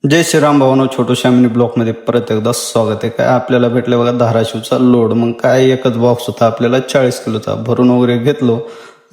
जय श्रीराम भावानो, छोटू शामिनी ब्लॉकमध्ये परत एकदा स्वागत आहे. काय आपल्याला भेटलं बघा धाराशिवचा लोड. मग काय एकच बॉक्स होता आपल्याला 40 किलोचा, भरून वगैरे घेतलो,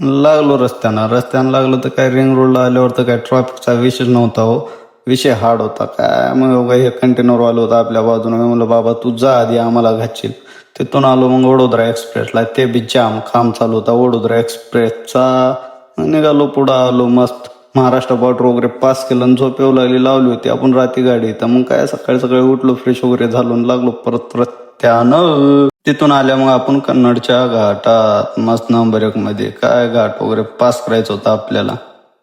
लागलो रस्त्यानं लागलो तर काय रिंग रोडला आल्यावर तर काय ट्रॉफिकचा विषय नव्हता हो, विषय हार्ड होता. काय मग हे कंटेनर आलो होता आपल्या बाजूने. मी म्हणलं बाबा तू जा आधी, आम्हाला घातशील. तिथून आलो मग वडोदरा एक्सप्रेसला, ते बी जाम काम चालू होता वडोदरा एक्सप्रेसचा. निघालो पुढं आलो मस्त महाराष्ट्र बॉर्डर वगैरे पास केलं आणि झोप येऊ लागली, लावली होती आपण रात्री गाडी. तर मग काय सकाळी सकाळी उठलो, फ्रेश वगैरे झालो, लागलो परत रस्त्यानं. तिथून आल्या मग आपण कन्नडच्या घाटात मस्त नंबर 1 मध्ये. काय घाट वगैरे पास करायचं होतं आपल्याला.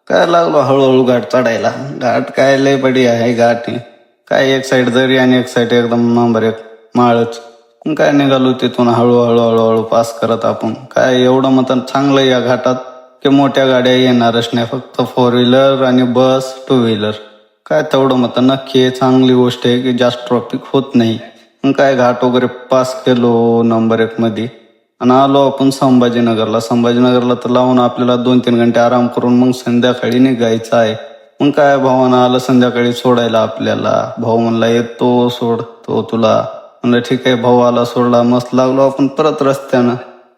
काय लागलो हळूहळू घाट चढायला. घाट काय लय बढिया आहे घाट आहे. काय एक साईड दरी आणि एक साईड एकदम नंबर 1 माळच. काय निघालो तिथून हळूहळू हळूहळू पास करत आपण. काय एवढं मत चांगलं या घाटात की मोठ्या गाड्या येणारच नाही, फक्त 4 व्हीलर आणि बस 2 व्हीलर. काय तेवढं मत नक्की आहे, चांगली गोष्ट आहे की जास्त ट्रॉफिक होत नाही. मग काय घाट वगैरे पास केलो नंबर 1 मध्ये आणि आलो आपण संभाजीनगरला तर लावून आपल्याला 2-3 घंटे आराम करून मग संध्याकाळी निघायचं आहे. मग काय भावानं आलं संध्याकाळी सोडायला आपल्याला. भाऊ म्हणला येतो सोडतो तुला. म्हणलं ठीक आहे, भाऊ आला सोडला, मस्त लागलो आपण परत रस्त्यानं.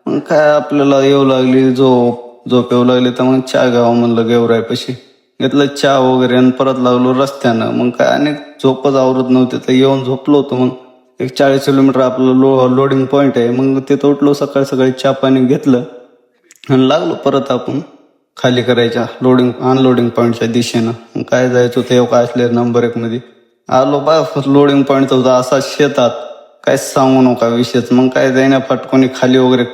मग काय आपल्याला येऊ लागली झोप येऊ लागली तर मग चहा घ्यावं म्हणलं गेवरायपाशी. घेतलं चहा वगैरे आणि परत लागलो रस्त्यानं. मग काय अनेक झोपच आवरत नव्हते तर येऊन झोपलो होतो. मग एक 40 किलोमीटर आपलं लोडिंग पॉईंट आहे. मग तिथं उठलो सकाळी सकाळी, चहा पाणी घेतलं आणि लागलो परत आपण खाली करायच्या अनलोडिंग पॉईंटच्या दिशेनं. मग काय जायचं होतं काय असले नंबर 1 मध्ये. आलो बा लोडिंग पॉईंटचा होता असा शेतात, काय सांगू नका विषयच. मग काय जाईना फटकोनी खाली वगैरे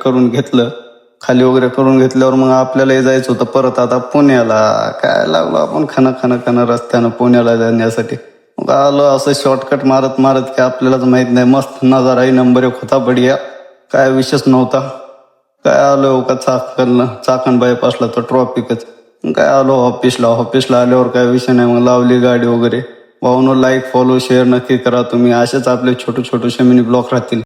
करून घेतल्यावर मग आपल्याला जायचं होतं परत आता पुण्याला. काय लागलो आपण खाना रस्त्यानं पुण्याला जाण्यासाठी. मग आलो असं शॉर्टकट मारत की आपल्यालाच माहित नाही, मस्त नजाराही नंबर 1 होता बढिया, काय विषयच नव्हता. काय आलो का चाकण बायपासला तर ट्रॉफिकच. काय आलो ऑफिसला आल्यावर काय विषय नाही, मग लावली गाडी वगैरे. भाऊनो लाईक फॉलो शेअर नक्की करा तुम्ही. असेच आपले छोटे छोटे शमिनी ब्लॉग राहतील.